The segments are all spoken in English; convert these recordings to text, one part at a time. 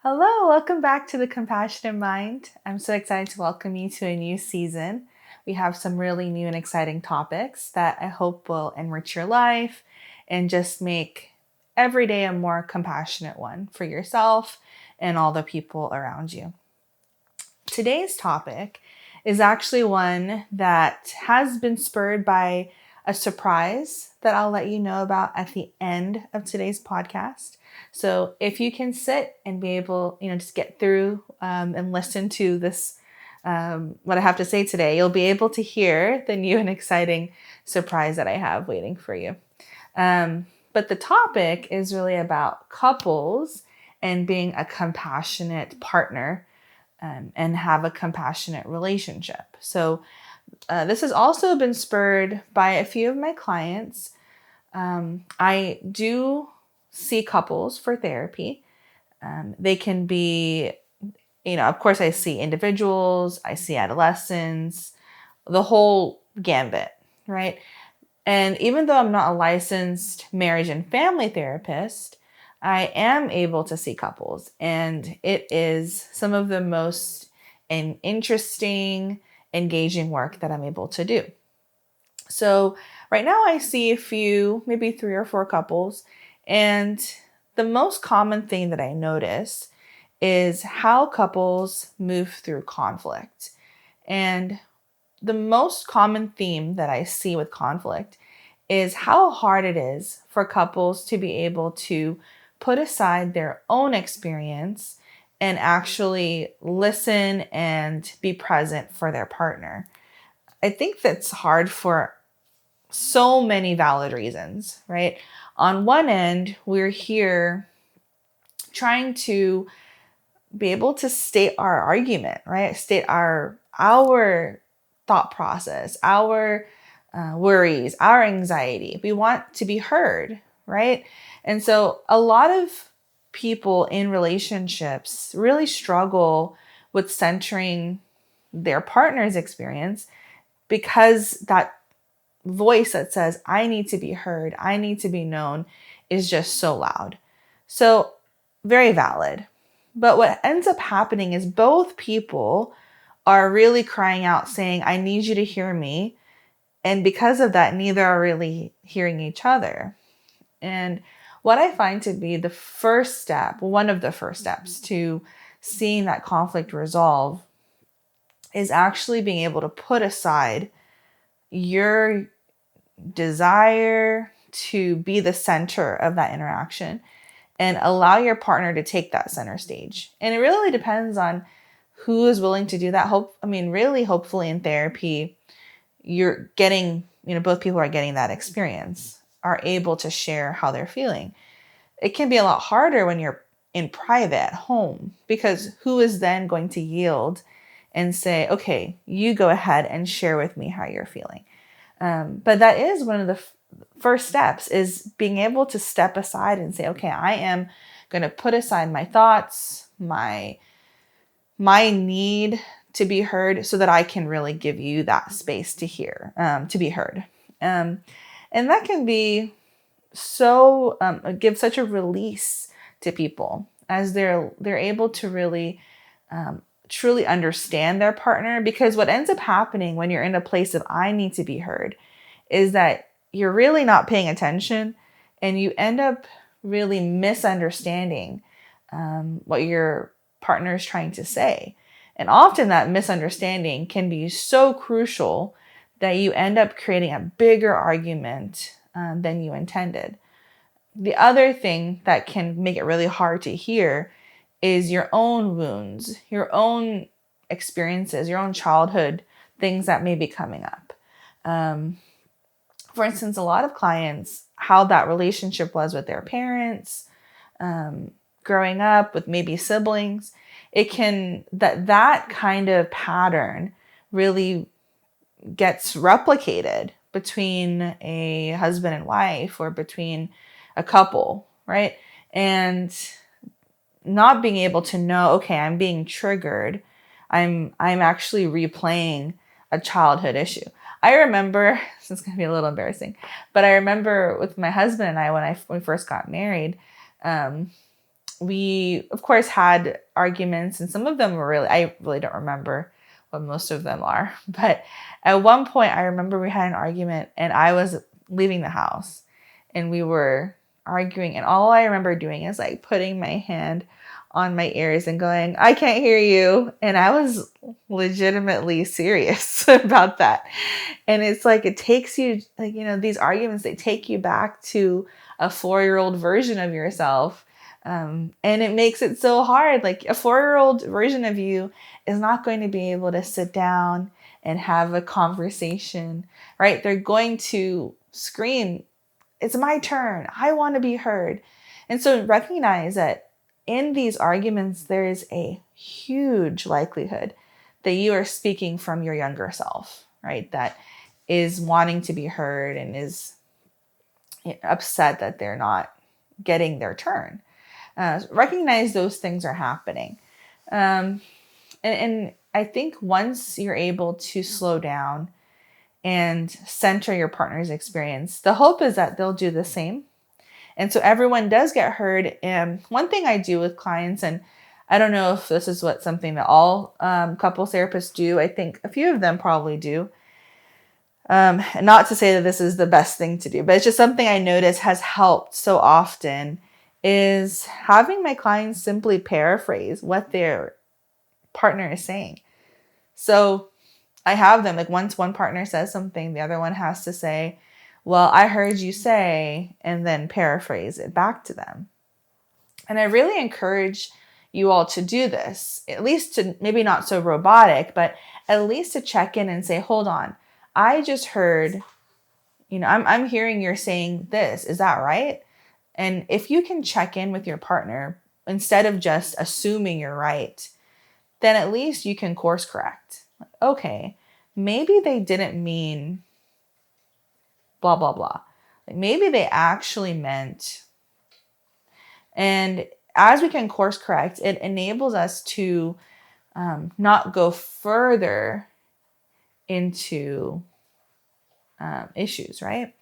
Hello, welcome back to the Compassionate Mind. I'm so excited to welcome you to a new season. We have some really new and exciting topics that I hope will enrich your life and just make every day a more compassionate one for yourself and all the people around you. Today's topic is actually one that has been spurred by a surprise that I'll let you know about at the end of today's podcast. So if you can sit and be able, just get through and listen to this, what I have to say today, you'll be able to hear the new and exciting surprise that I have waiting for you. But the topic is really about couples and being a compassionate partner and have a compassionate relationship. So this has also been spurred by a few of my clients. I do see couples for therapy. They can be, of course, I see individuals, I see adolescents, the whole gambit, right? And even though I'm not a licensed marriage and family therapist, I am able to see couples, and it is some of the most interesting, engaging work that I'm able to do. So right now I see a few, maybe 3 or 4 couples, and the most common thing that I notice is how couples move through conflict. And the most common theme that I see with conflict is how hard it is for couples to be able to put aside their own experience and actually listen and be present for their partner. I think that's hard for so many valid reasons, right? On one end, we're here trying to be able to state our argument, right? State our thought process, our worries, our anxiety. We want to be heard, right? And so a lot of people in relationships really struggle with centering their partner's experience because that voice that says, I need to be heard, I need to be known, is just so loud. So, very valid. But what ends up happening is both people are really crying out saying, I need you to hear me. And because of that, neither are really hearing each other. And what I find to be the first step, one of the first steps to seeing that conflict resolve, is actually being able to put aside your desire to be the center of that interaction and allow your partner to take that center stage. And it really depends on who is willing to do that. Hopefully in therapy, you're getting, both people are getting that experience, are able to share how they're feeling. It can be a lot harder when you're in private at home, because who is then going to yield and say, okay, you go ahead and share with me how you're feeling. But that is one of the first steps, is being able to step aside and say, okay, I am going to put aside my thoughts, my need to be heard, so that I can really give you that space to hear, to be heard. And that can be so, give such a release to people as they're able to really truly understand their partner. Because what ends up happening when you're in a place of I need to be heard is that you're really not paying attention, and you end up really misunderstanding what your partner is trying to say. And often that misunderstanding can be so crucial that you end up creating a bigger argument than you intended. The other thing that can make it really hard to hear is your own wounds, your own experiences, your own childhood things that may be coming up. For instance, a lot of clients, how that relationship was with their parents, growing up with maybe siblings, it can, that kind of pattern really gets replicated between a husband and wife or between a couple, right? And not being able to know, okay, I'm being triggered. I'm actually replaying a childhood issue. I remember, this is going to be a little embarrassing, but I remember with my husband and I, when we first got married, we, of course, had arguments, and some of them were I really don't remember what most of them are. But at one point, I remember we had an argument, and I was leaving the house, and we were arguing. And all I remember doing is like putting my hand on my ears and going, I can't hear you. And I was legitimately serious about that. And it's like, it takes you, like, these arguments, they take you back to a 4-year-old version of yourself. And it makes it so hard. Like a 4-year-old version of you is not going to be able to sit down and have a conversation, right? They're going to scream, it's my turn. I want to be heard. And so recognize that in these arguments, there is a huge likelihood that you are speaking from your younger self, right? That is wanting to be heard and is upset that they're not getting their turn. Recognize those things are happening. And I think once you're able to slow down and center your partner's experience, the hope is that they'll do the same. And so everyone does get heard. And one thing I do with clients, and I don't know if this is something that all couples therapists do. I think a few of them probably do. And not to say that this is the best thing to do, but it's just something I notice has helped so often, is having my clients simply paraphrase what their partner is saying. So I have them, like, once one partner says something, the other one has to say, well, I heard you say, and then paraphrase it back to them. And I really encourage you all to do this, at least to, maybe not so robotic, but at least to check in and say, hold on, I just heard, I'm hearing you're saying this. Is that right? And if you can check in with your partner instead of just assuming you're right, then at least you can course correct. Okay, maybe they didn't mean blah, blah, blah. Like maybe they actually meant. And as we can course correct, it enables us to not go further into issues, right?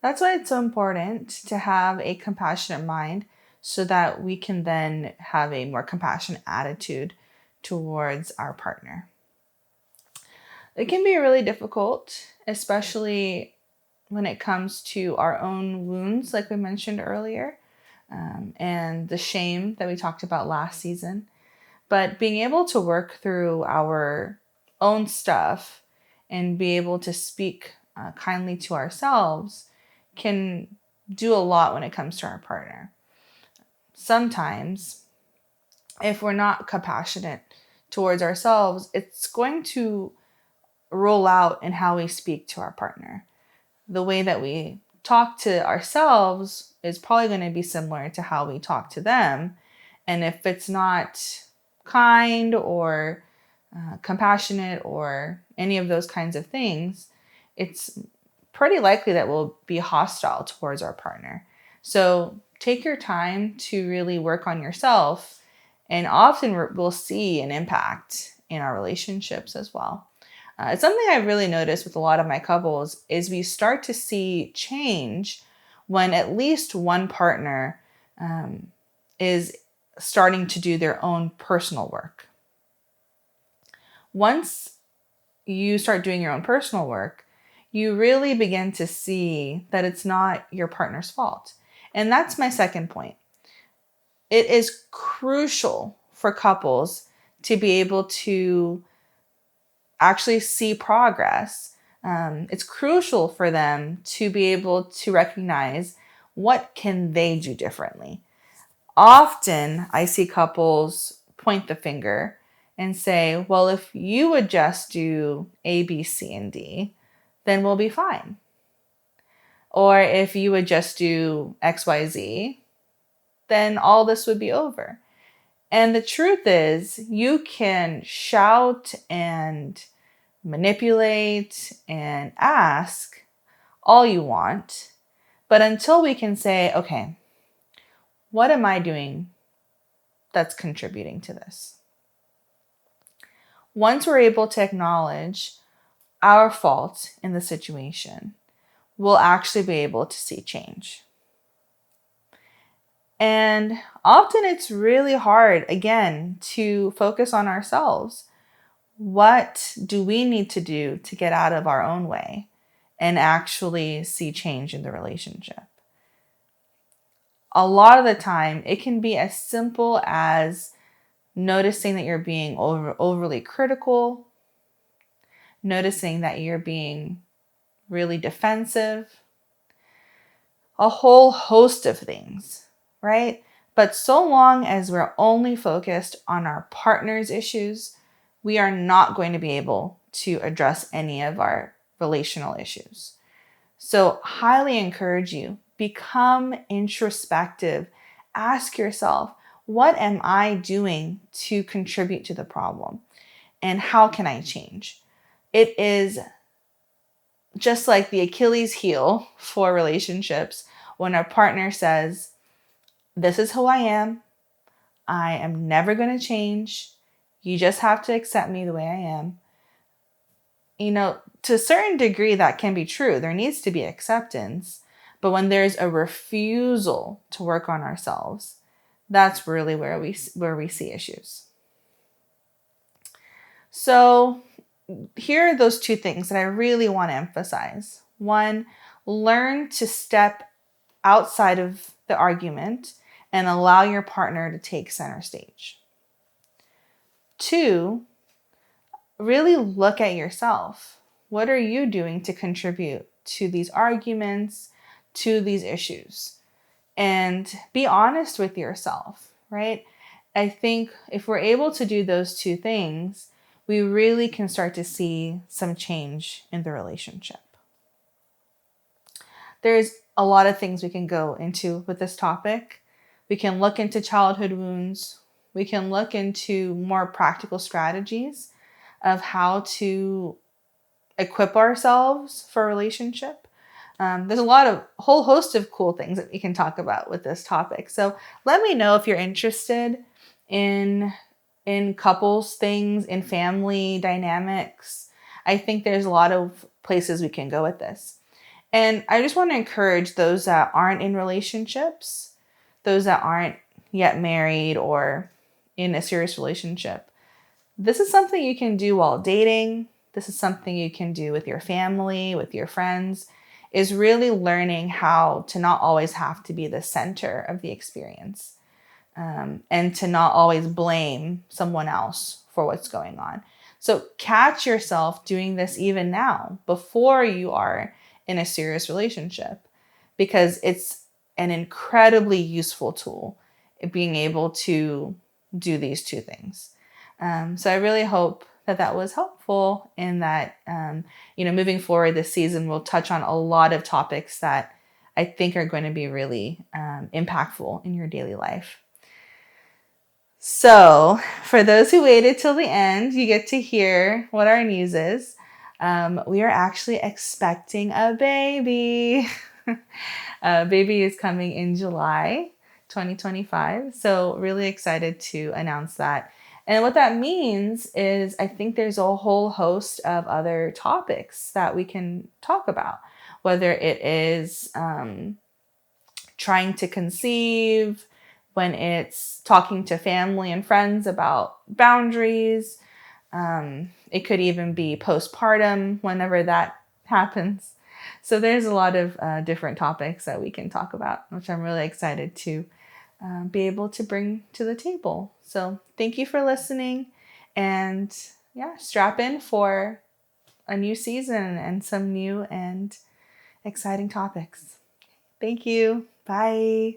That's why it's so important to have a compassionate mind, so that we can then have a more compassionate attitude towards our partner. It can be really difficult, especially when it comes to our own wounds, like we mentioned earlier, and the shame that we talked about last season. But being able to work through our own stuff and be able to speak kindly to ourselves can do a lot when it comes to our partner. Sometimes, if we're not compassionate towards ourselves, it's going to roll out in how we speak to our partner. The way that we talk to ourselves is probably going to be similar to how we talk to them. And if it's not kind or compassionate or any of those kinds of things, it's pretty likely that we'll be hostile towards our partner. So take your time to really work on yourself, and often we'll see an impact in our relationships as well. It's something I've really noticed with a lot of my couples is we start to see change when at least one partner is starting to do their own personal work. Once you start doing your own personal work, you really begin to see that it's not your partner's fault. And that's my second point. It is crucial for couples to be able to actually see progress. It's crucial for them to be able to recognize what can they do differently. Often I see couples point the finger and say, well, if you would just do A, B, C, and D, then we'll be fine. Or if you would just do X, Y, Z, then all this would be over. And the truth is, you can shout and manipulate and ask all you want, but until we can say, okay, what am I doing that's contributing to this? Once we're able to acknowledge our fault in the situation, we'll actually be able to see change. And often it's really hard, again, to focus on ourselves. What do we need to do to get out of our own way and actually see change in the relationship? A lot of the time, it can be as simple as noticing that you're being overly critical, noticing that you're being really defensive, a whole host of things, right? But so long as we're only focused on our partner's issues, we are not going to be able to address any of our relational issues. So, highly encourage you, become introspective. Ask yourself, what am I doing to contribute to the problem? And how can I change? It is just like the Achilles heel for relationships when our partner says, this is who I am never going to change, you just have to accept me the way I am. To a certain degree that can be true. There needs to be acceptance. But when there's a refusal to work on ourselves, that's really where we see issues. So here are those two things that I really want to emphasize. One, learn to step outside of the argument and allow your partner to take center stage. Two, really look at yourself. What are you doing to contribute to these arguments, to these issues? And be honest with yourself, right? I think if we're able to do those two things, we really can start to see some change in the relationship. There's a lot of things we can go into with this topic. We can look into childhood wounds. We can look into more practical strategies of how to equip ourselves for a relationship. There's a whole host of cool things that we can talk about with this topic. So let me know if you're interested in couples things, in family dynamics. I think there's a lot of places we can go with this. And I just want to encourage those that aren't in relationships, those that aren't yet married or in a serious relationship. This is something you can do while dating. This is something you can do with your family, with your friends, is really learning how to not always have to be the center of the experience, and to not always blame someone else for what's going on. So catch yourself doing this even now, before you are in a serious relationship, because it's an incredibly useful tool, being able to do these two things. So I really hope that was helpful, and that, moving forward this season, we'll touch on a lot of topics that I think are going to be really impactful in your daily life. So for those who waited till the end, you get to hear what our news is. We are actually expecting a baby. A baby is coming in July 2025. So really excited to announce that. And what that means is I think there's a whole host of other topics that we can talk about, whether it is trying to conceive, when it's talking to family and friends about boundaries. It could even be postpartum, whenever that happens. So there's a lot of different topics that we can talk about, which I'm really excited to be able to bring to the table. So thank you for listening, and strap in for a new season and some new and exciting topics. Thank you. Bye.